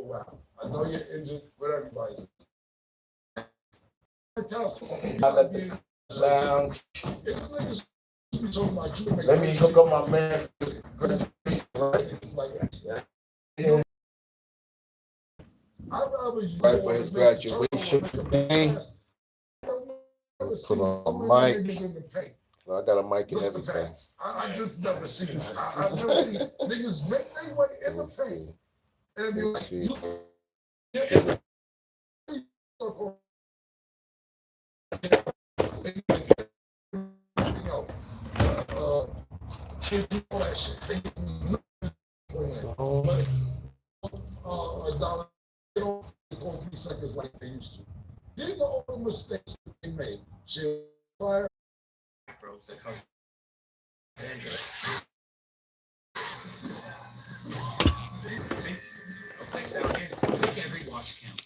while. I know you're injured with everybody. I let the lounge. Let me hook up my man. It's like, yeah. Right for his graduation today. Put on a mic. I got a mic and everything. I just never seen it. I never seen niggas make their way in the paint and be like, kids do all that shit. They $1, they don't go 3 seconds like they used to. These are all the mistakes that they made. Shit, fire. That come. See? Those things down here, make every watch count.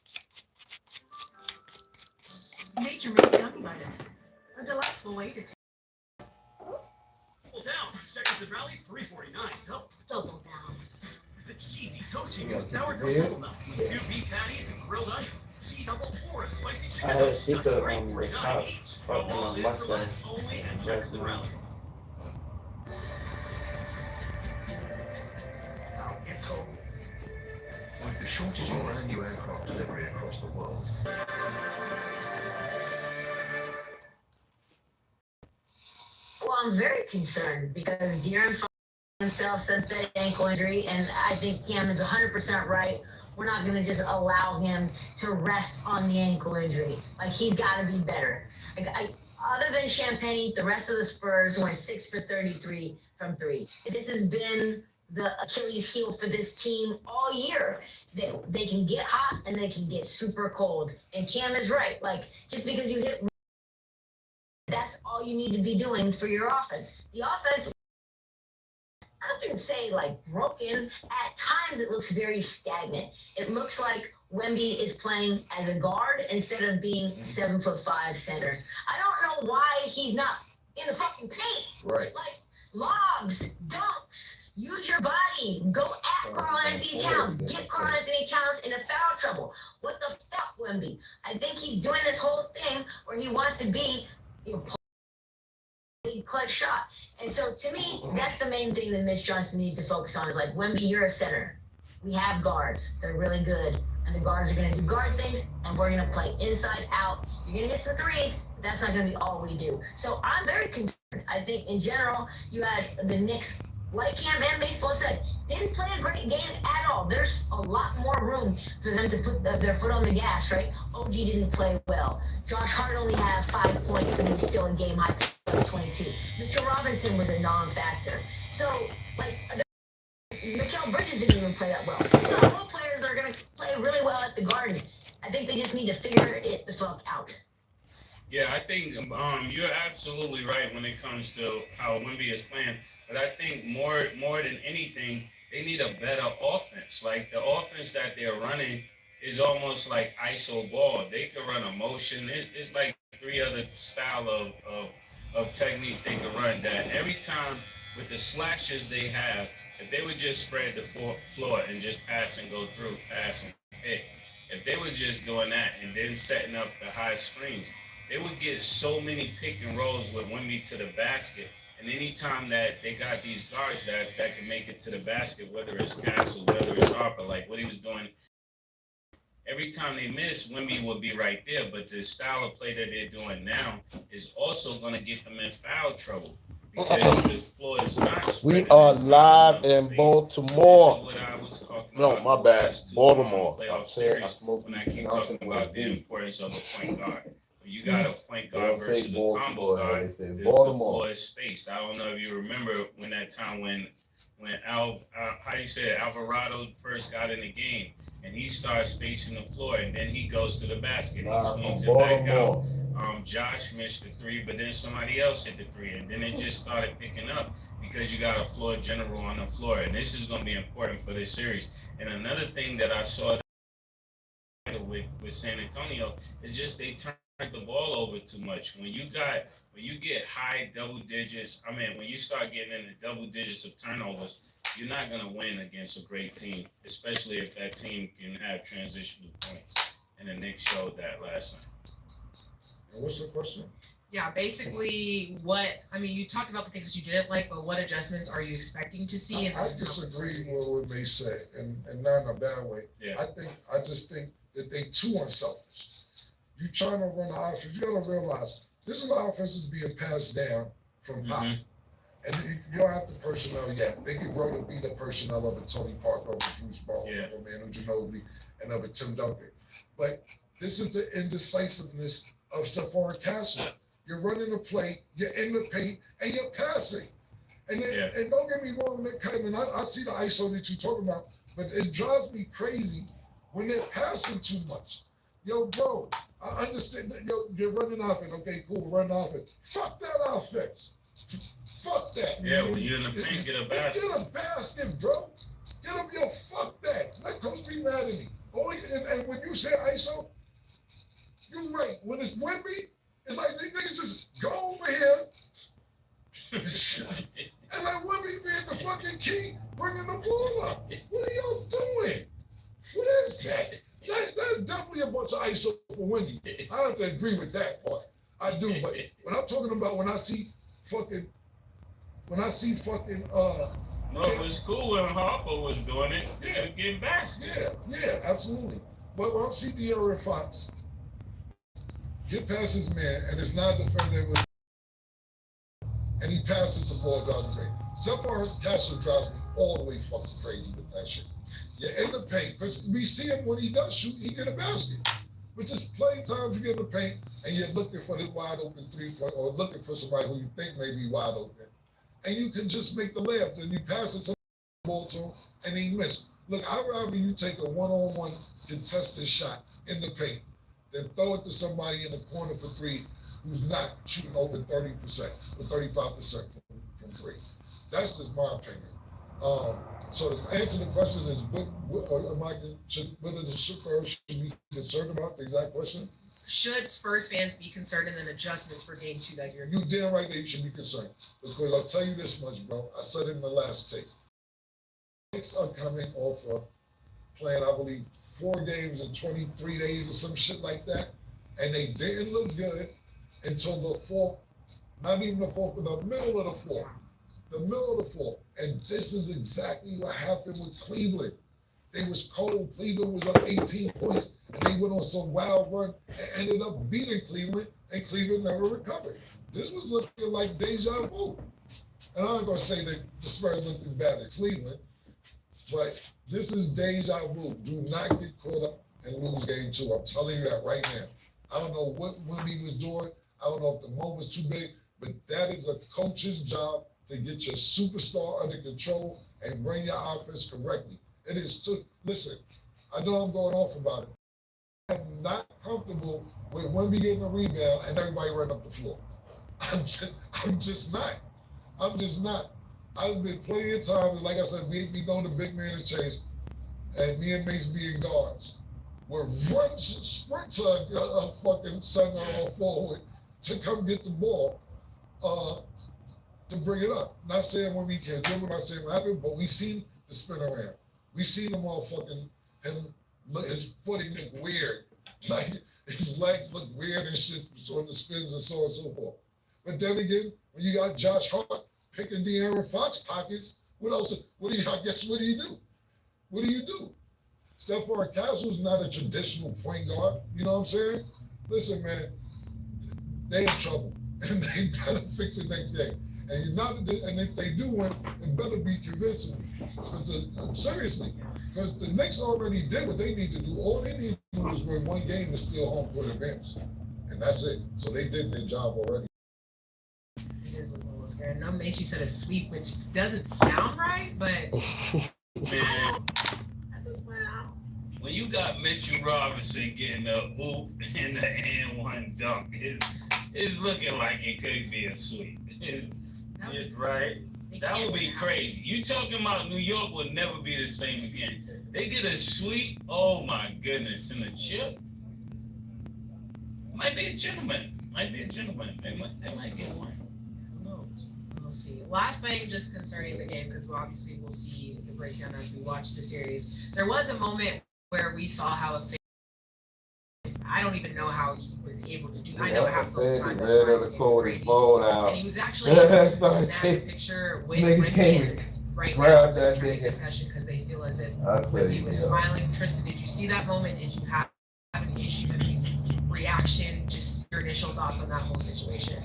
Nature made gummy vitamins. A delightful way to take. Double down. Seconds of rally, $3.49. Double down. The cheesy toasting of sourdough double nuts with 2 beef patties and grilled onions. Cheese double or a spicy chicken. I had a secret on the $3.49 top. each. Go all in for less only at Checkers and Rallies. Now get cold. With the shortage of brand new aircraft delivery across the world. Well, I'm very concerned because De'Aaron himself since that ankle injury, and I think Cam is 100% right. We're not going to just allow him to rest on the ankle injury. Like, he's got to be better. Other than Champagne, the rest of the Spurs went 6 for 33 from 3. This has been the Achilles heel for this team all year. They can get hot and they can get super cold. And Cam is right. Like, just because you hit, that's all you need to be doing for your offense. The offense, I wouldn't say like broken. At times it looks very stagnant. It looks like Wemby is playing as a guard instead of being 7'5" center. I don't know why he's not in the fucking paint. Right. Like, lobs, dunks, use your body. Go at Karl Anthony Towns. Get Karl Anthony Towns into foul trouble. What the fuck, Wemby? I think he's doing this whole thing where he wants to be, clutch shot. And so to me, that's the main thing that Mitch Johnson needs to focus on is like, Wemby, you're a center. We have guards. They're really good. And the guards are going to do guard things, and we're going to play inside out. You're going to hit some threes, but that's not going to be all we do. So I'm very concerned. I think in general, you had the Knicks, like Cam and Baseball said, didn't play a great game at all. There's a lot more room for them to put their foot on the gas, right? OG didn't play well. Josh Hart only had 5 points, but he was still in game high plus 22. Mitchell Robinson was a non-factor. So, like, Mikal Bridges didn't even play that well. The role players are going to play really well at the Garden. I think they just need to figure it the fuck out. Yeah, I think you're absolutely right when it comes to how Wemby is playing. But I think more than anything, they need a better offense. Like, the offense that they're running is almost like ISO ball. They can run a motion. It's like 3 other style of technique they can run that every time with the slashes they have, if they would just spread the floor and just pass and go through, pass and pick, if they were just doing that and then setting up the high screens, they would get so many pick and rolls with Wemby to the basket. And anytime that they got these guards that can make it to the basket, whether it's Castle, whether it's Harper, like what he was doing, every time they miss, Wemby would be right there. But the style of play that they're doing now is also going to get them in foul trouble because the floor is not. We are live in Baltimore. What I was talking No, about my bad. Baltimore. Playoff series when I keep talking about the importance of a point guard. When you got a point guard versus a combo guard, the floor is spaced. I don't know if you remember when that time when Alvarado first got in the game and he started spacing the floor and then he goes to the basket. He swings it back out. Josh missed the 3, but then somebody else hit the 3, and then it just started picking up because you got a floor general on the floor, and this is going to be important for this series. And another thing that I saw with San Antonio is just they turned the ball over too much. When you get high double digits, when you start getting into double digits of turnovers, you're not gonna win against a great team, especially if that team can have transitional points. And the Knicks showed that last night. And what's the question? Yeah, basically, you talked about the things that you didn't like, but what adjustments are you expecting to see? I disagree with what they say, and not in a bad way. Yeah. I just think that they too unselfish. You trying to run the offense, you gotta realize this is the offense is being passed down from Pop. And you don't have the personnel yet. They could grow to be the personnel of a Tony Parker, of a Bruce Brown, of a Manu Ginobili, and of a Tim Duncan. But this is the indecisiveness of Stephon Castle. You're running a play, you're in the paint, and you're passing. And and don't get me wrong, that Kevin, I see the ISO that you're talking about, but it drives me crazy when they're passing too much. Yo, bro, I understand that you're running offense. Okay, cool, run offense. Fuck that offense. Fuck that. Yeah, when you're in the paint, get a basket. Get a basket, bro. Get up, yo, fuck that. Let coach be mad at me. And when you say ISO, you're right. When it's Wemby, it's like these niggas just go over here and let Wemby be at the fucking key, bringing the ball up. What are y'all doing? What is that? That's definitely a bunch of ISO for Wemby. I have to agree with that part. I do, but when I'm talking about when I see fucking No, it was cool when Harper was doing it. Yeah. Getting baskets. Yeah, absolutely. But when I see De'Aaron Fox get past his man, and it's not defended with, and he passes the ball down the way. Stephon Castle drives me all the way fucking crazy with that shit. You're in the paint, because we see him when he does shoot, he get a basket. But just plenty times you get in the paint, and you're looking for this wide open 3-point, or looking for somebody who you think may be wide open. And you can just make the layup, and you pass it to the ball to him, and he missed. Look, I'd rather you take a one-on-one contested shot in the paint than throw it to somebody in the corner for three who's not shooting over 30% or 35% from three. That's just my opinion. So the answer to the question is, whether the Spurs should be concerned about the exact question? Should Spurs fans be concerned in the adjustments for Game 2 that you're You damn right that you should be concerned. Because I'll tell you this much, bro. I said it in the last tape. Knicks are coming off of playing, I believe, 4 games in 23 days or some shit like that. And they didn't look good until the fourth, not even the fourth, but the middle of the fourth. The middle of the fourth. And this is exactly what happened with Cleveland. They was cold. Cleveland was up 18 points, and they went on some wild run and ended up beating Cleveland, and Cleveland never recovered. This was looking like deja vu. And I'm not going to say that the Spurs looked as bad as Cleveland, but this is deja vu. Do not get caught up and lose Game 2. I'm telling you that right now. I don't know what Wemby was doing. I don't know if the moment's too big, but that is a coach's job to get your superstar under control and run your offense correctly. It is too, listen, I know I'm going off about it. I'm not comfortable with Wemby getting a rebound and everybody running up the floor. I'm just not. I've been plenty of times, like I said, we know the big man has changed, and me and Mace being guards. We're sprint to a fucking center or forward to come get the ball to bring it up. Not saying when we can't do it, not saying what happened, but we seen the spin around. We seen the motherfucking, his footing look weird. Like, his legs look weird and shit on the spins and so on and so forth. But then again, when you got Josh Hart picking De'Aaron Fox pockets, what else? What do you do? What do you do? Stephon Castle's not a traditional point guard. You know what I'm saying? Listen, man, they in trouble. And they better fix it next day. And if they do win, it better be convincingly. Seriously, because the Knicks already did what they need to do. All they need to do is win one game and steal home court advantage, and that's it. So they did their job already. It is a little scary. No, makes you said a sweep, which doesn't sound right, but Man, at this point, when you got Mitchell Robinson getting the oop and the and-one dunk, it's looking like it could be a sweep. Right? That would be crazy. You talking about New York will never be the same again. They get a sweep. Oh my goodness. And a chip. Might be a gentleman. They might get one. Who knows? see. Last thing, just concerning the game, because obviously we'll see the breakdown as we watch the series. There was a moment where we saw how a I don't even know how he was able to do. I know half the time. He ran on the court with his phone out. And he was actually able to snap a picture with Wendy. Right now, it's a training discussion because they feel as if Wendy was smiling. Tristan, did you see that moment? Did you have an issue with his reaction? Just your initial thoughts on that whole situation?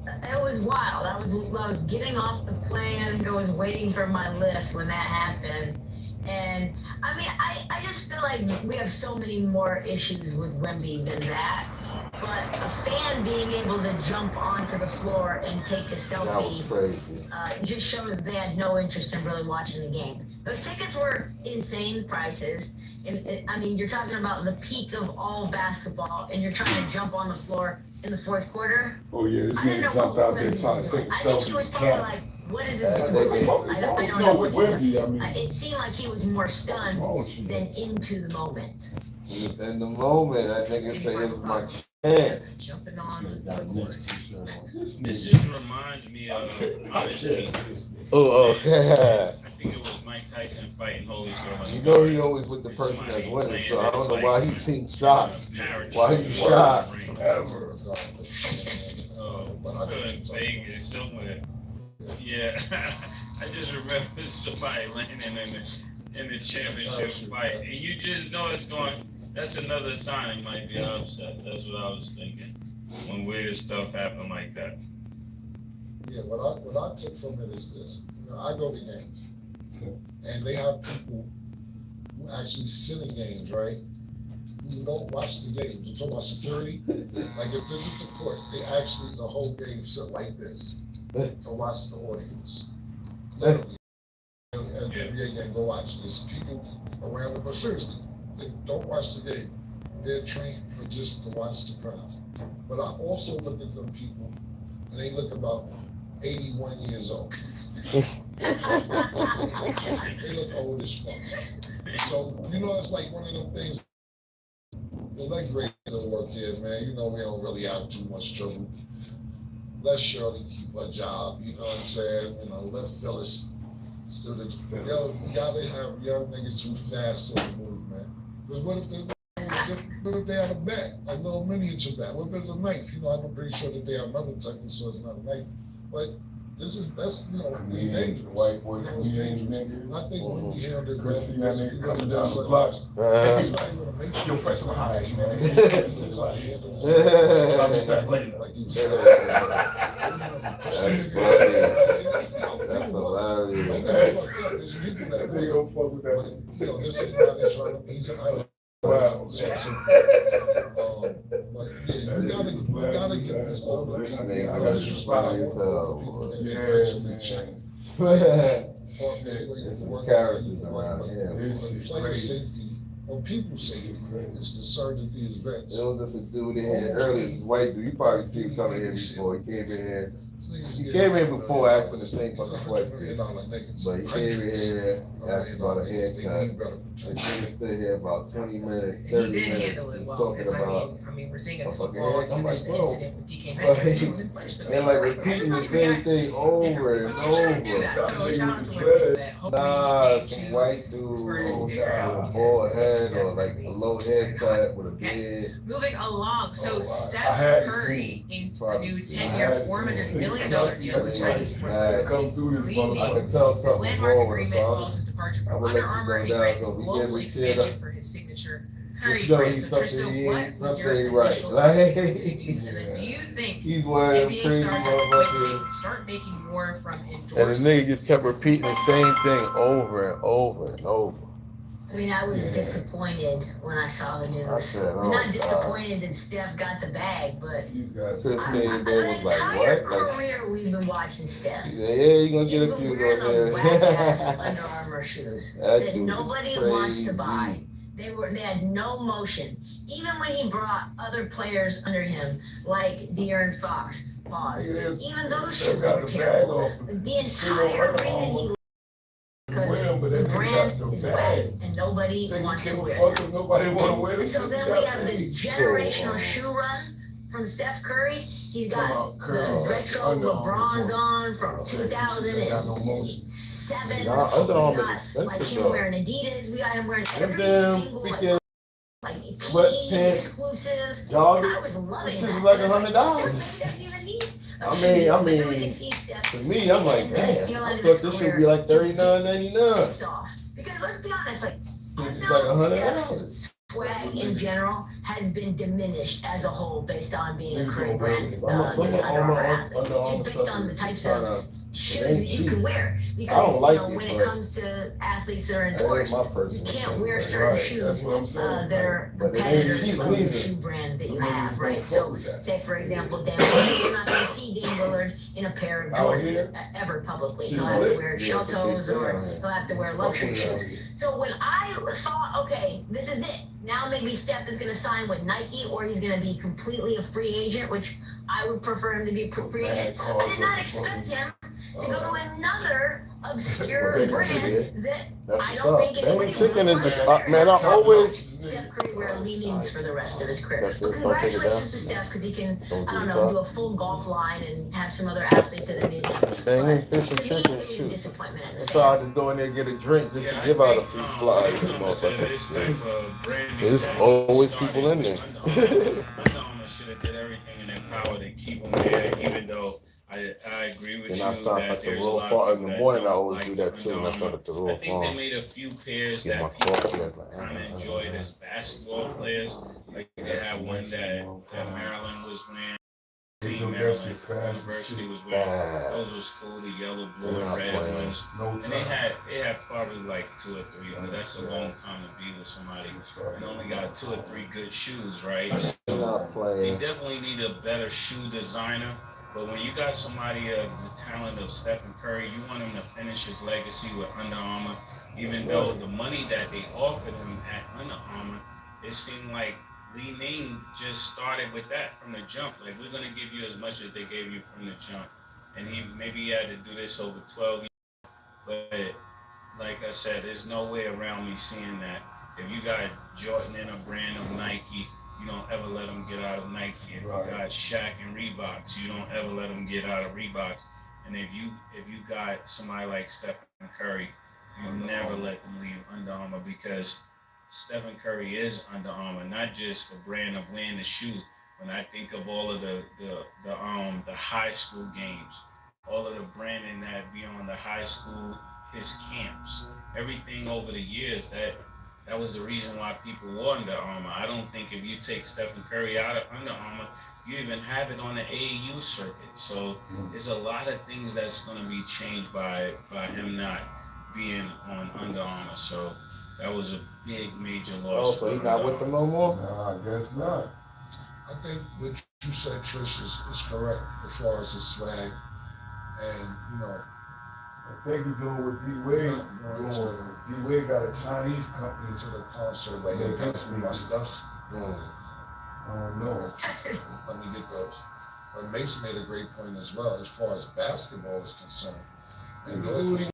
It was wild. I was getting off the plane. I think I was waiting for my lift when that happened. And I mean, I just feel like we have so many more issues with Wemby than that. But a fan being able to jump onto the floor and take a selfie, that was crazy. Just shows they had no interest in really watching the game. Those tickets were insane prices. And I mean, you're talking about the peak of all basketball, and you're trying to jump on the floor in the fourth quarter. Oh yeah, this nigga jumped out there trying to take a selfie. I think he was probably like, what is this doing? I don't know what he's doing. It seemed like he was more stunned than into the moment. In the moment, I think it's my chance. Jumping on the court. This just reminds me of, honestly, Oh, I think it was Mike Tyson fighting Holyfield. you know he always with the person that's winning, so I don't know why he seen shots. Why he shot? Oh, Vegas somewhere. Yeah, I just remember somebody landing in the championship fight, and you just know it's going. That's another sign it might be upset. That's what I was thinking when weird stuff happen like that. Yeah, what I took from it is this. You know, I go to games, and they have people who actually sit in games, right? Who don't watch the games. You talk about security. Like if this is the court, they actually the whole game sit like this to watch the audience. Literally. And yeah, go watch. There's people around them, but seriously, they don't watch the game. They're trained for just to watch the crowd. But I also look at them people, and they look about 81 years old. They look old as fuck. So, you know, it's like one of them things. The leg raise doesn't work here, man. You know, we don't really have too much trouble. Let Shirley keep her job, you know what I'm saying? You know, let Phyllis still the we gotta have young niggas who fast on the move, man. Because what if they have a bat, a little miniature bat? What if it's a knife? You know, I'm pretty sure that they have metal detectors, so it's not a knife. But that's you know, it's dangerous. White boy, you know, it's dangerous. And I think when we hear the Chris, see that nigga coming down the block. Yo, fresh on high, man. I'll be back later. That's funny. That's hilarious. There's people that They don't fuck with that. you know, this is why they're trying to he's Wow. But yeah, you gotta get this older. This nigga is funny as hell. There's some characters around here. Player safety or people safety is concerned at these events. There was just a dude in here earlier, this white dude. You probably seen him coming here before. He came in here. He came in before asking the same fucking question. But he came in here, asked about a haircut. And he stayed here about 20 minutes, 30 And he did minutes. handle it He's well, talking because about I mean, we're seeing it in a fucking football. head. I'm like, There's the bro. incident with DK Metcalf, who didn't punish the and like field. repeating the same thing over and over. So shout out to Wendy that hopefully Nah, he some came white to dude Spurs will with figure out a bald head or like a low haircut with a beard. Moving along, so Oh, I Steph had Curry inked a Probably new seen. 10-year, $400 million deal with Chinese sports player. Come through this I motherfucker. can tell This something landmark wrong with him, agreement so follows his departure I'm from gonna Under let you Armour go and down, grants so a if we global get me expansion cleared up, for his signature just Curry know print. he's So Tristan, something, what was your something right. initial Like, thoughts on this news? And then do you think he's one of them NBA crazy stars at the point motherfuckers. start making more from And the endorsements? nigga just kept repeating the same thing over and over and over. I mean, I was disappointed when I saw the news. I said, I'm not oh, disappointed that Steph got the bag, but He's got Chris an came there was like, entire what? Like, career we've been watching Steph. he said, yeah, you gonna He's get a been few wearing of those those whack-ass Under there. Armour shoes That that dude nobody is wants to buy. crazy. They had no motion. Even when he brought other players under him, like De'Aaron Fox, pause. Even those shoes were terrible. The entire reason he because the brand is whack and nobody wants to wear them. Nobody want to wear And this. so then we have this generational shoe run from Steph Curry. He's got the retro LeBrons on from 2007. We got like him wearing Adidas. We got him wearing every single like sweatpants, exclusives. joggers. And I was loving that. Like $100. I mean, to me, I'm like, damn, I thought this should be like $39.99. Because let's be honest, like, It's like $100. swag in general has been diminished as a whole based on being a career brand. Just based on the types of shoes that you can wear. Because when it comes to athletes that are endorsed, you can't wear certain shoes that are competitors of the shoe brand that you have, right? So, say for example, Dame Lillard, you're not going to see Dame Lillard in a pair of Jordans ever publicly. He'll have to wear shell toes or he'll have to wear luxury shoes. So when I thought, okay, this is it. Now maybe Steph is going to sign with Nike or he's going to be completely a free agent, which I would prefer him to be a free agent. I did not expect him to go to another obscure brand that I don't think anybody chicken is the spot, man. I always Steph Curry wear leanings for the rest of his career. But congratulations to Steph because he can, I don't know, do a full golf line and have some other athletes that are needed. Banging fish and chicken, shoot. Disappointment as a So I just go in there and get a drink just to give out a few flies to motherfuckers. There's always people in there. Under Armour should have did everything in their power to keep them there, even though I agree with you. And I stop that at the there's roll a lot farm of in the that morning. I don't always like do that too. And I Under stop at the roll I think farm. they made a few pairs Get my that people coffee. kind of enjoyed as basketball players. Like they had one that Maryland was wearing. Maryland University was wearing. Those was cool, the yellow, blue, and red ones. And they had probably like 2 or 3, but that's a long time to be with somebody. You only got 2 or 3 good shoes, right? So they definitely need a better shoe designer. But when you got somebody of the talent of Stephen Curry, you want him to finish his legacy with Under Armour. Even though the money that they offered him at Under Armour, it seemed like Li Ning just started with that from the jump. Like, we're going to give you as much as they gave you from the jump. And he had to do this over 12 years. But like I said, there's no way around me seeing that. If you got Jordan in a brand of Nike, you don't ever let them get out of Nike. If you got Shaq and Reeboks, you don't ever let them get out of Reeboks. And if you got somebody like Stephen Curry, you never let them leave Under Armour because Stephen Curry is Under Armour, not just the brand of wearing the shoe. When I think of all of the high school games, all of the branding that be on the high school, his camps, everything over the years, that was the reason why people wore Under Armour. I don't think if you take Stephen Curry out of Under Armour, you even have it on the AAU circuit. So there's a lot of things that's going to be changed by him not being on Under Armour. So that was a big, major loss. Oh, so he not with them no more? No, I guess not. I think what you said, Trish, is correct as far as his swag. And, I think he's doing what D-Wade D-Wade got a Chinese company to the concert, like, they pass me my stuffs. I don't know. Let me get those. But Mason made a great point as well, as far as basketball is concerned. And those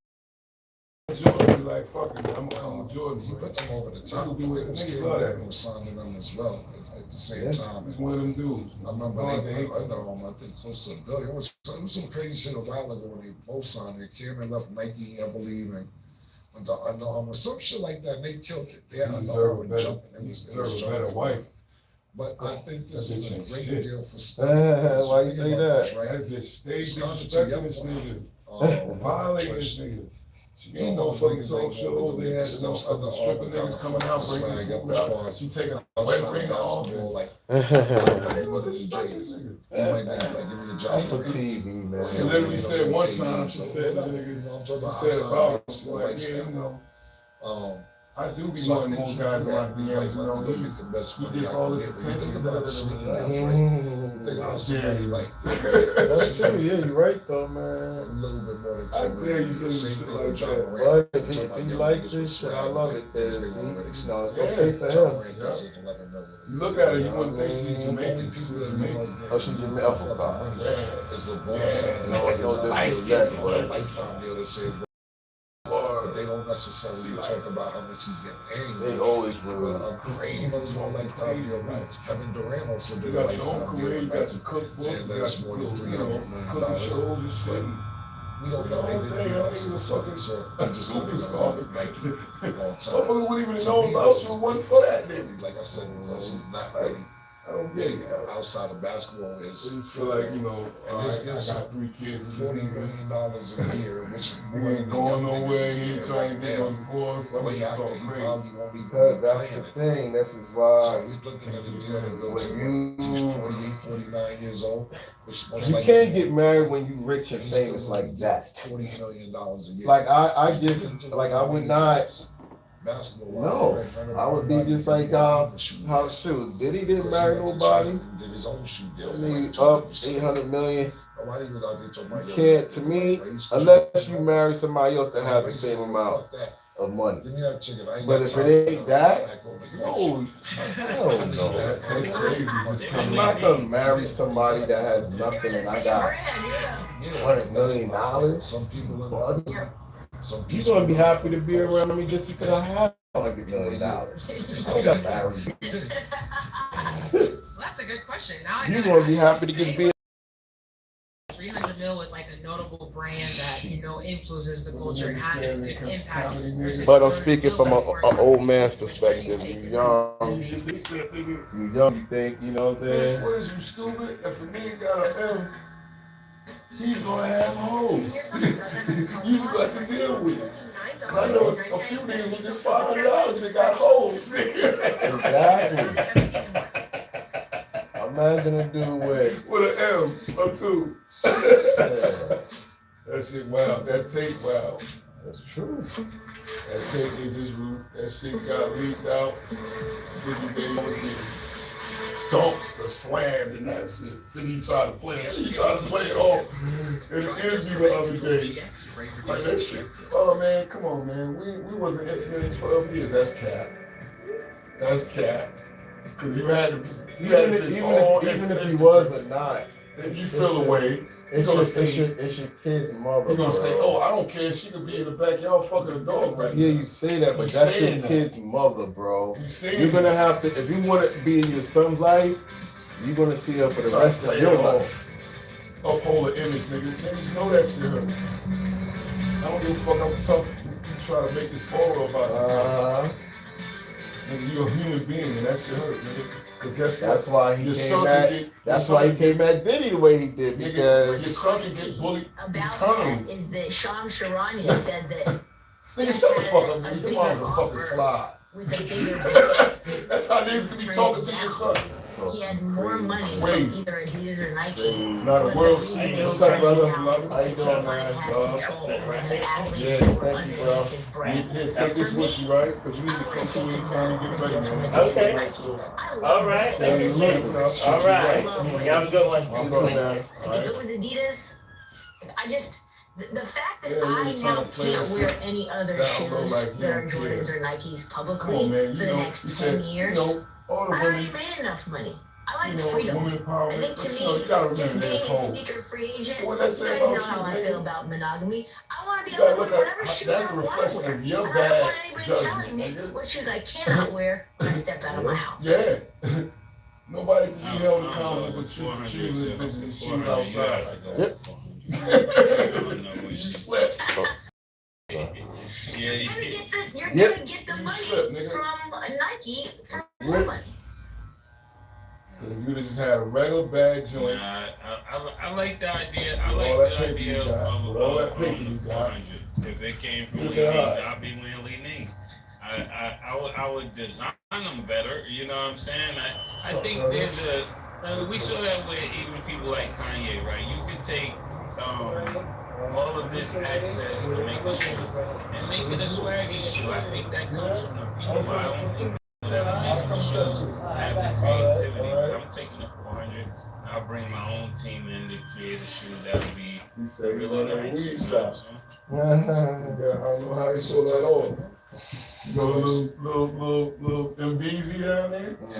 Jordan, like, fuck it, I'm Jordan. he put them over the top. Niggas love that. He was signing them as well at the same time. He's one of them dudes. I remember they put Under Armour, I think, close to $1 billion. It was some crazy shit a while ago when they both signed it. Cameron left Nike, I believe, and went to Under Armour, some shit like that. And they killed it. They had Under Armour jumping. It was a better wife. But I think this is a great deal for Steph. Why you say that? That bitch stayed disrespecting this nigga. Violating this nigga. You know, fucking talk shows, they had no fucking stripper niggas coming out, bringing food out. She taking a wet finger off. That's for TV, man. She literally said one time, she said about it, she's like, yeah, I do be wanting more guys in my DMs, he gets all this attention. That's true, yeah, you're right though, man. A little bit more than I dare you say shit like that. But if he likes this shit, I love it, because it's okay for him. You look at her, you wouldn't think she's Jamaican. Oh, she's Jamaican. I forgot. No disrespect, but they don't necessarily talk about how much he's getting anyway. They always will. Crazy was more like Fabio rights. Kevin Durant also did You a got your own lifetime career, deal you with got your Magic, cookbook, saying that it's more than $300 cooking shows million. and shit. We don't know. They didn't do us in the second circle. They just looked at Nike a long time. Motherfuckers wouldn't even know about you one for that nigga. Like I said, because he's not really I don't get big it. outside of basketball. I Is just feel like, you know, and this I gives got 3 kids. $40 million a year, which is He more ain't than going young nowhere, niggas he ain't is trying to right get now. on divorce. I'm Way just after talking he crazy. probably won't even Because be that's the playing it. thing. This is So why we're looking at a deal that goes when to he's 48, 49 years old, which most you likely can't get married when you rich and he's still famous gonna like get that. $40 million a year. Like I just like I would not. Basketball. No, I would be just like how shoot. Diddy didn't marry nobody. Did his own shoe deal. I mean, up 800 million. Nobody was out there talking about You can't, to me, unless you marry somebody else that has the same amount of money. Give me that chicken. But if it ain't that, no, hell no. Take crazy. Just I'm come not in. gonna marry somebody that has nothing and I got $100 million. Some people are. Some You're people gonna be happy to be around me just because I have $100 million. I ain't got married. That's a good question. Now You're gonna be happy to get be. 300 mil is like a notable brand that influences the culture and has an impact. versus But I'm 400 speaking mil from that's an old man's perspective. You young, you think, you know what I'm saying? What is you stupid? If a nigga got an M, he's gonna have hoes. You just got to deal with it. I know a few niggas with just $500 that got hoes. Exactly. Imagine a dude with With an M or 2. yeah, That shit wild. That tape wild. that's true. That tape they just that shit got leaked out. 50 days dunks, the slammed and that shit. 50 tried to play it. He tried to play it off in an interview the other day. Like that shit. Oh man, come on man. We wasn't intimate in 12 years. That's cap. That's cap. Cause you had to be Even if he was or not, if you feel away, it's your kid's mother. you're gonna say, bro. oh, I don't care. She could be in the backyard fucking a dog right Yeah, now. you say that, but You that's saying your that. kid's mother, bro. You saying You're gonna that. have to, if you want to be in your son's life, you're gonna see her for the Try to rest play of your it off. life. Uphold the image, nigga. Niggas know that shit hurt. I don't give a fuck. I'm tough. You try to make this aura about yourself. Nigga, you're a human being, and that shit hurt, nigga. Cause guess what? That's why he Your came son at. can get- That's your why son he came at Diddy the way he did Nigga, your because son can get bullied About eternally. that is that Sham Sharania said that Nigga, Steph shut the had fuck up, a nigga. Your bigger mom's a fucking offer slide. with a bigger That's how niggas can be talking to your son. He had more money from Crazy. either Adidas or Nike. Not a But world the reason scene. they What's up, turned brother? it down was How you because doing, he wanted to man? have control over the athletes Yeah, that were thank you, bro. underneath his brand. Here, take this with you, right? Because you need to come to me anytime you get ready, man. Okay. All right. Hey, look, All right. You have a good one. I'm good, man. Like if it was Adidas, I just the fact that Yeah, I really now trying to play can't that wear shit any other down low shoes like you that are don't care. Jordans or Nikes Come on, publicly man. for the next 10 years. All the I already women, made enough money. I like you know, freedom. women I empowerment. think But to you know, me, you gotta just remember being this a whole. sneaker free agent, So what you that guys say know about how you, I man? feel about monogamy. I want to be You able gotta to look wear whatever at shoes that's I a want to reflection wear. of your And I don't want bad anybody judgment, telling me nigga. what shoes I cannot wear when I step out of my house. Yeah. Nobody can be held I don't accountable know, but you for 400, choosing this bitch and shoes 400, outside. Yep. You slept. Yeah, You're gonna get the, you're Yep. gonna get the You money slip, nigga. from Nike for more Yep. money. If you just had a regular bag joint, Nah, I like the idea. I With like all that the paper idea you got, of with all that of paper the you got. 400. If it came from Look Lee at Nings, that. I'd be wearing Lee Nings. I would design them better. You know what I'm saying? I think there's we saw that with even people like Kanye, right? You can take all of this access to make a shoe and make it a swaggy shoe. I think that comes from the people. I don't think people that make the shoes have the creativity. But I'm taking the 400. I'll bring my own team in to create a shoe that'll be he said he really wanted a nice. weed You know stop. what I'm saying? Yeah, I don't know how he pulled that off. You know, little MBZ down there. I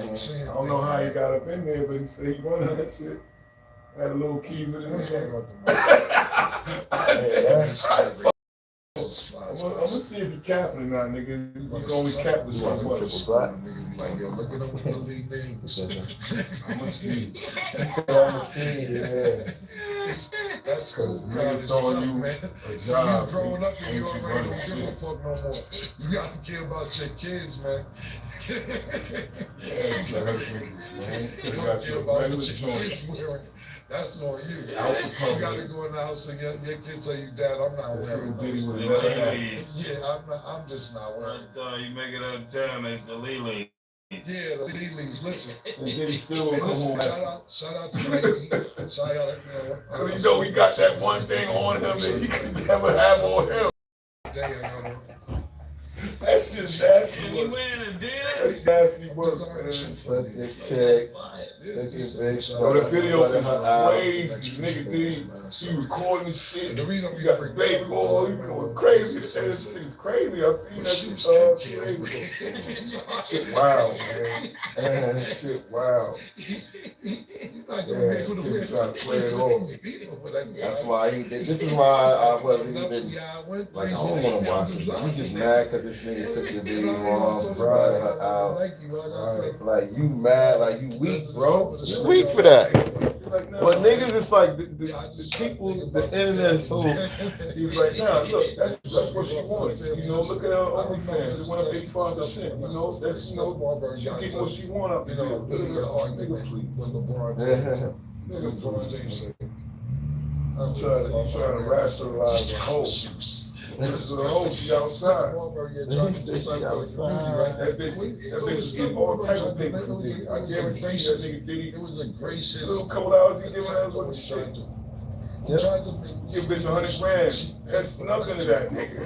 don't know how he got up in there, but he said he wanted that shit. Had a little keys in his hand. I said, I'm see if he capping or not, nigga. You can only cap with so much. Nigga be like, yo, look at him with the league names. I'ma see. I'ma see, yeah. That's cool. God, it's tough, man. So you growing up and you already don't give a fuck no more. You gotta care about your kids, man. Yeah, it's like other niggas, man. You don't care about what your kids wearing. That's on you. You gotta go in the house and your kids say, you dad, I'm not wearing those. Yeah, I'm just not wearing it. You make it on time, it's the Lily. Yeah, the Lilies, listen. And then he still gonna come Listen, home. shout out to Nike. Shout out, You know, he got that one thing on him that he could never have on him. That shit's nasty. You wearing Adidas? That's nasty work, man. Suck your check. Oh, the video is crazy. Nigga did he recording this shit. The reason You got the baby oil, he going crazy. This shit is crazy. I seen that shit. Shit wild, man. Shit wild. He's not gonna be able to wear trying to play it off. That's why this is why I wasn't even like, I don't want to watch it. You just mad because this nigga took your baby mom, brought her out. Like, you mad, like, you weak, bro. You weak for that. But niggas, it's like the people, the internet is so. He was like, nah, look, that's what she wanted. You know, look at her OnlyFans. It went up 85%. You know, that's, you know, she getting what she want up there. Nigga, please. I'm trying to rationalize the whole. This is a whole, she outside. That bitch is getting all type of things from Diddy. I guarantee you that nigga Diddy. It was a gracious. Little couple hours he giving her what shit. He tried to make Give bitch 100 grand. That's nothing to that nigga.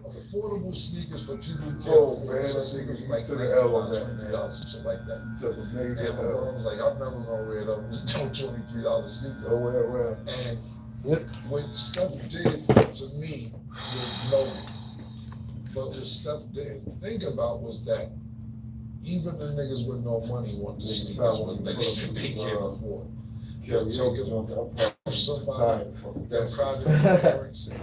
affordable sneakers for people who can't Oh afford man, that some nigga sneakers like to the $19, L on that, man. $23, some shit like that. Took a major And my L. mom was like, I'm never gonna wear them. Just no $23 sneakers. Go around. And what Steph did to me was noble. But what Steph didn't think about was that even the niggas with no money want the sneakers when niggas that they can't afford. They'll take it from somebody that probably parents and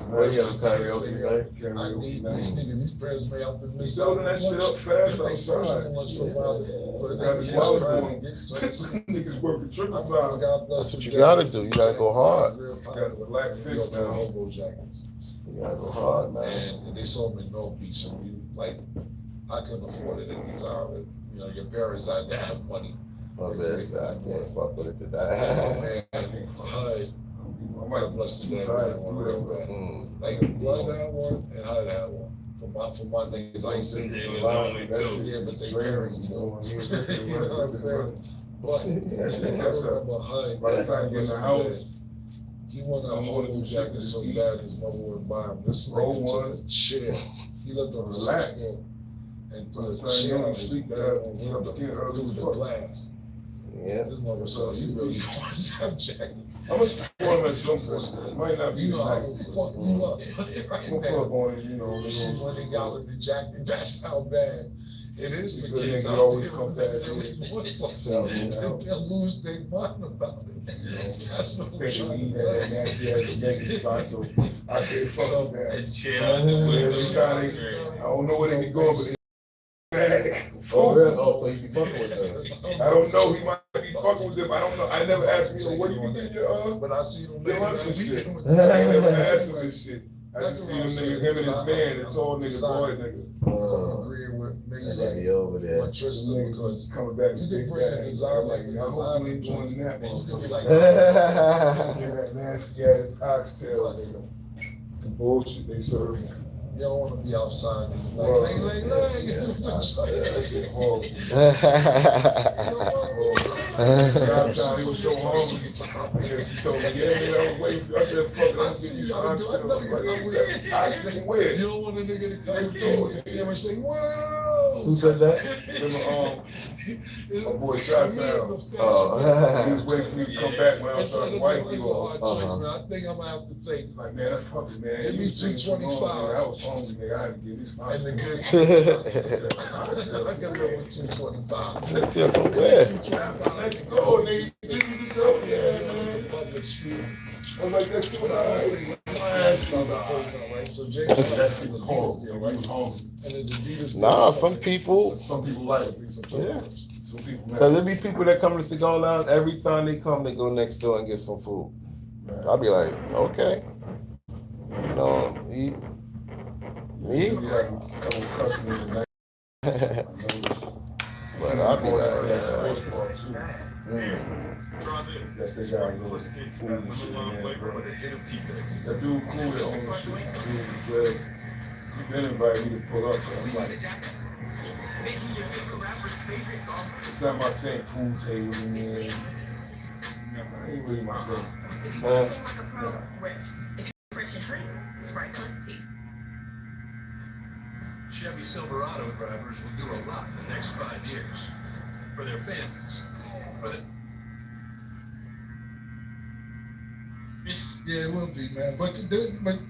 I need these niggas, these parents may have to miss out. Building that shit up fast outside. Niggas working triple time. That's what you gotta do. You gotta go hard. Got a black fist now. Hobo jackets. You gotta go hard, man. And they sold me no beach. And we, like, I couldn't afford it at the time. You know, your parents had to have money. My bad, so I can't fuck with it today. I might bless the day. Like Blood had one and Hud had one. For my niggas, I used to do It was only two. yeah, but they parents more. You know what I'm saying? But I remember Hud. By the time you get in the house, He wanted a hobo jacket so bad his mother would buy him. This nigga took a chair. He lived on the Relax. floor and By put the a time you chair on don't his sleep, bed that- and you have to get early through as the fuck. glass. Yeah. This mother said, you really want that jacket. I'm gonna spoil him at some point. It might not be You know, I tonight. will fuck you up right I'm gonna now. put up on it, you know. When they got in the jacket, that's how bad it is for Because kids niggas out always there. come back They here. really want something. Yeah. They'll lose their mind about it. That's what I'm They trying can eat to that tell you. nasty ass naked spot, so I can't fuck with that. That shit out the window. Every time I don't know where they be going, but they Oh, really? Oh, so you be fucking with them. I don't know. He might be fucking with them. I don't know. I never asked him, what do you get your But I see them They lunch and niggas shit. that I ain't never asked him this shit. I just see them niggas, him and his man, the tall nigga, boy nigga. I'm agreeing with That niggas be over there. like Tristan because Coming back you with can big bring a bags. design I'm like like, I hope you ain't doing that, and you can be motherfucker. like, Give that nasty ass oxtail, nigga. The bullshit they serve. you don't want to be outside. And Well, like, That shit horrible. He was so hungry. He told me, yeah, nigga, I was waiting for you. I said, fuck it, I'm gonna give you some oxtail. I'm like, oxtail where? You don't want a nigga to come through and say, whoa. Who said that? Remember, my boy Shot Town. He was waiting for me to come back when I was trying to wife you off. I think I'm gonna have to take Like, man, that's fucking man. Give me You think too long, 225. nigga. I was hungry, nigga. I had to get this and the oxtail. good. I can live with 225. Yeah, from where? 225. Let's go, nigga. You go, yeah, man. Public street. I'm like, that's what I say. So James was horrible, right? And his Adidas. Nah, some people. Some people like it. Yeah. Some people. Cause there be people that come to Cigar Lounge. Every time they come, they go next door and get some food. I'll be like, okay, you know, eat. Me? But I'll be like, Yes, they got a little food and shit in there, bro. That dude cool that owns the shit. Dude was he been invited me to pull up, bro. I'm like, it's not my thing, pool table in there. I ain't really my thing. Chevy Silverado drivers will do a lot in the next 5 years for their families. Yeah, it will be, man. But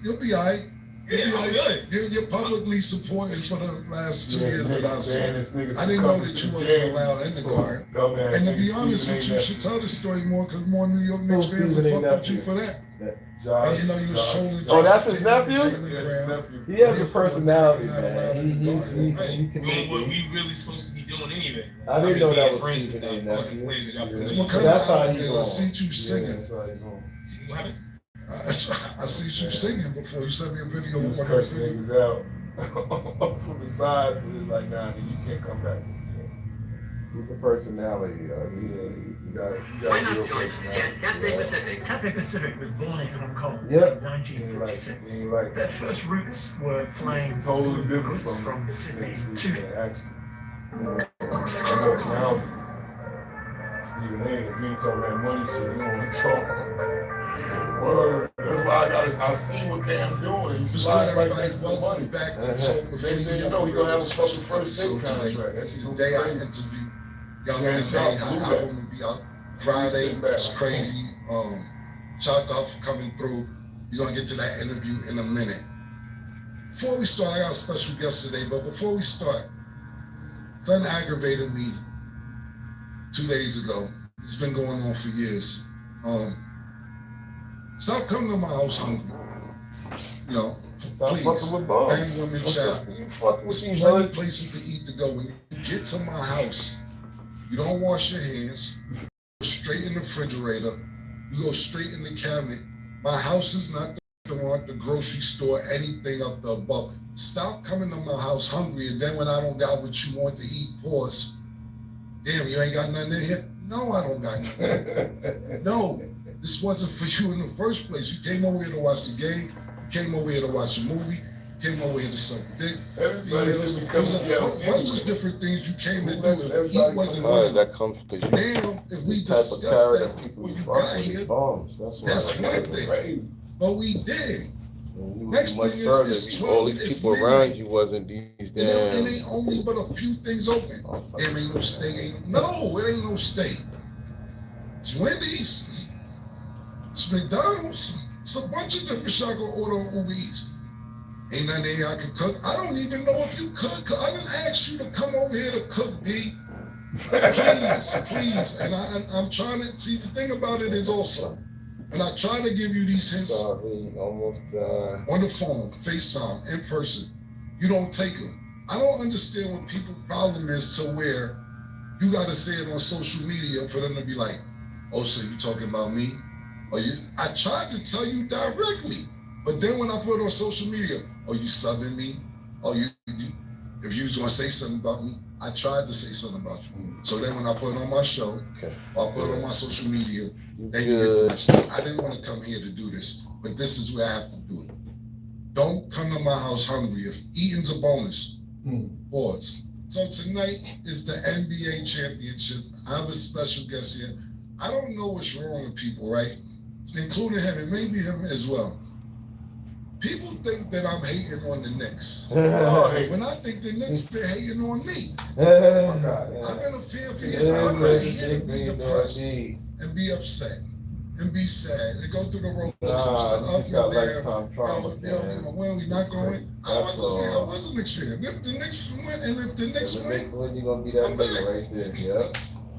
you'll be all right. You're publicly supported for the last 2 years that I've seen. I didn't know that you wasn't allowed in the garden. And to be honest with you, you should tell the story more because more New York Knicks fans will fuck with you for that. And you know you was showing. Oh, that's his nephew? He has a personality, man. He can make what we really supposed to be doing anyway. I didn't know that was Stephen A. nephew. That's how you go. I see you singing. What happened? I see you singing before. You sent me a video. He was cursing niggas out from the sides, and it's like, nah, you can't come back to the game. He's a personality. He got a real personality. Cathay Pacific was born in Hong Kong Yep. in 1956. Like Their first roots were flying totally different from Sydney to actually. Stephen A. If you ain't talking that money shit, you don't want to talk. Word. That's why I see what Cam's doing. He's sliding right next to the money. Back Next thing you know, he's gonna have a fucking first take contract. Today I interviewed Young Man Day. Our album will be out Friday. It's crazy. Shout out for coming through. We're gonna get to that interview in a minute. Before we start, I got a special guest today, but before we start, something aggravated me 2 days ago. It's been going on for years. Stop coming to my house hungry. You know, Stop please. fucking with bombs. Man, women, child. There's plenty of places to eat to go. When you get to my house, you don't wash your hands. You go straight in the refrigerator. You go straight in the cabinet. My house is not the grocery store, anything up the above. Stop coming to my house hungry, and then when I don't got what you want to eat, pause. Damn, you ain't got nothing in here? No, I don't got nothing. No. This wasn't for you in the first place. You came over here to watch the game. You came over here to watch a movie. You came over here to suck dick. Everybody says because a bunch of different things you came to do. If he wasn't one. That comes because you Now, if we type of discuss character that people before you you fuck got with here, is bombs. That's why. that's one thing. crazy. But we did. You Next much thing further. is All 12, these it's people midnight. around you wasn't these You know, damn. it ain't only but a few things open. Damn, ain't no steak. No, it ain't no steak. It's Wendy's. It's McDonald's. It's a bunch of different shit I can order on Uber Eats. Ain't nothing here I can cook. I don't even know if you cook. I didn't ask you to come over here to cook, B. Please. And I'm trying to, see, the thing about it is also, and I try to give you these hints Sorry, almost on the phone, FaceTime, in person. You don't take them. I don't understand what people's problem is to where you got to say it on social media for them to be like, oh, so you talking about me? Or you? I tried to tell you directly, but then when I put it on social media, oh, you subbing me? Oh, you if you was gonna say something about me, I tried to say something about you. So then when I put it on my show, or I put it on my social media, then you get the message. I didn't want to come here to do this, but this is where I have to do it. Don't come to my house hungry. If eating's a bonus, pause. So tonight is the NBA championship. I have a special guest here. I don't know what's wrong with people, right? Including him, and maybe him as well. People think that I'm hating on the Knicks. When I think the Knicks been hating on me. I've been a fan for years. I'm not here to be depressed and be upset and be sad and go through the roller coaster up and down. When we not going, I was a Knicks fan. If the Knicks win and if the Knicks win, you're gonna be that nigga right there. Yeah.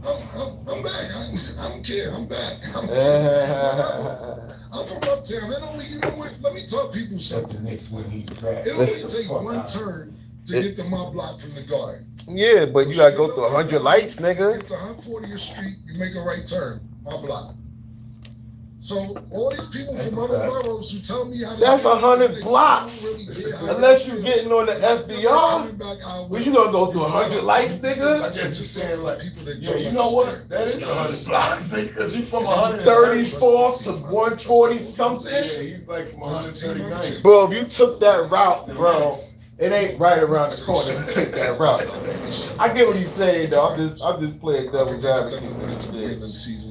I'm back. I don't care. I'm back. I'm from uptown. It only, you know what? Let me tell people something. Next when he's back. It only takes one turn to get to my block from the Garden. Yeah, but you gotta go through 100 lights, nigga. Get to 140th Street, you make a right turn, my block. So all these people from other boroughs who tell me how to That's 100 blocks. Unless you're getting on the FDR, well, you gonna go through 100 lights, nigga. I just saying like, yeah, you know what? That is 100 blocks, because you from 134th to 140 something. Yeah, he's like from 139. Bro, if you took that route, bro, it ain't right around the corner. You take that route. I get what he's saying, though. I'm just playing devil's advocate.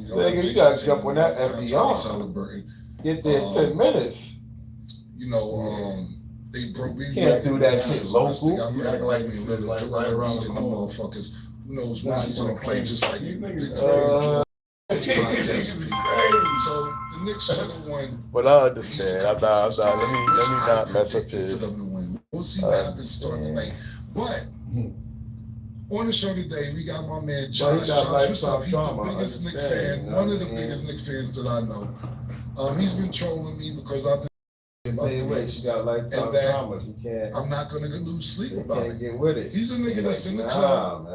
Nigga, you gotta jump on that FDR. Get there in 10 minutes. You know, they broke me. Can't do that shit local. You act like we live right around the motherfuckers. Who knows when he's gonna play just like these niggas. So the Knicks should have won. But I understand. I'm not. Let me not mess up his. We'll see what happens starting tonight. But on the show today, we got my man Josh. Josh, what's up? He's the biggest Knicks fan, one of the biggest Knicks fans that I know. He's been trolling me because I've been the same way. She got lifetime trauma. You can't. I'm not gonna lose sleep about it. Get with it. He's a nigga that's in the club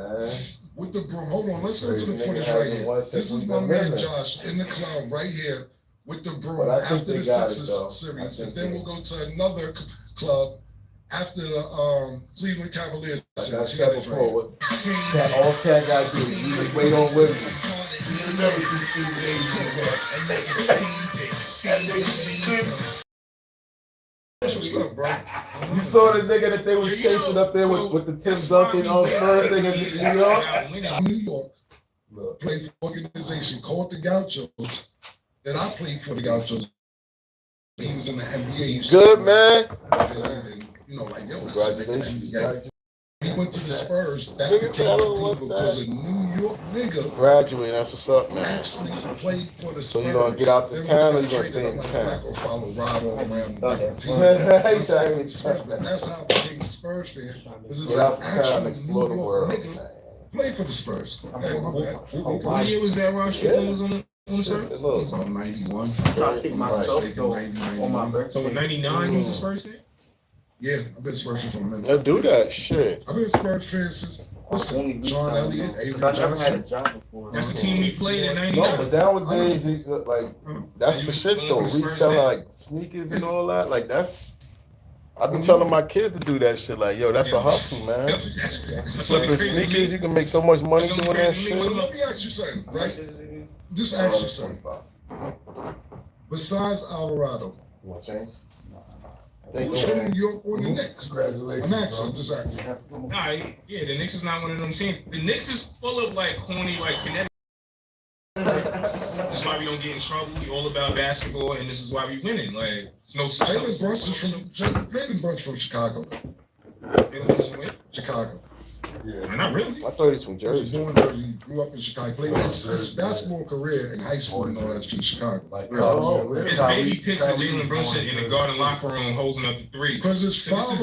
with the broom. Hold on, let's go to the footage right here. This is my man Josh in the club right here with the broom after the Sixers series, and then we'll go to another club after the Cleveland Cavaliers series. That all Cat got to do is wait on with me. You never see Steve Davis. What's up, bro? You saw the nigga that they was chasing up there with the Tim Duncan on Spurs thing in New York? New York, played for an organization called the Gauchos, that I played for the Gauchos. He was in the NBA. Good, man. And, you know, like, yo, that's the NBA. He went to the Spurs. That became the team because a New York nigga. Graduate, that's what's up, man. Actually played for the Spurs. So you gonna get out this town or you gonna stay in town? Or follow Rod all around the team. That's how I became a Spurs fan. This is an actual New York nigga. Played for the Spurs. What year was that, Ross? Was on the Spurs? About 91. So in 99 was the Spurs fan? Yeah, I've been a Spurs fan for a minute. Let's do that shit. I've been a Spurs fan since, listen, John Elliott, Avery Johnson. That's the team we played in 99. No, but nowadays, like, that's the shit though. Reselling like sneakers and all that. Like, that's. I've been telling my kids to do that shit. Like, yo, that's a hustle, man. Flipping sneakers, you can make so much money doing that shit. So let me ask you something, right? Just ask you something. Besides Alvarado, who's from New York or the Knicks? Congratulations. I'm just asking. Nah, yeah, the Knicks is not one of them teams. The Knicks is full of like corny, like kinetic. That's why we don't get in trouble. We all about basketball, and this is why we winning. Like, it's no. Jalen Brunson's from Chicago. Chicago. Yeah, not really. I thought he's from Jersey. He was born in Jersey. He grew up in Chicago. Played his basketball career in high school and all that's from Chicago. His baby pics of Jalen Brunson in the Garden locker room holding up the three. Because his father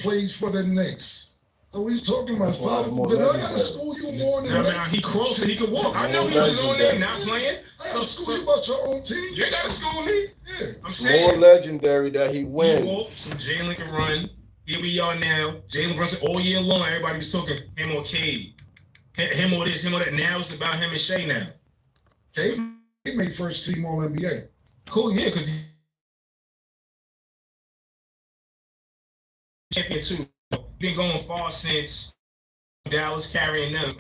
plays for the Knicks. So what are you talking about? Father, did I got to school you born in? He crawled so he could walk. I know he was on there not playing. I got to school you about your own team. You ain't got to school me. Yeah. I'm saying. More legendary that he wins. He walked so Jalen can run. Here we are now. Jalen Brunson all year long. Everybody was talking him or Cade. Him or this, him or that. Now it's about him and Shea now. Cade made first team All NBA. Cool, yeah, because he champion too. Been going far since Dallas carrying them.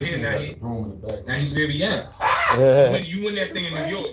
Now he's where we at. When you win that thing in New York,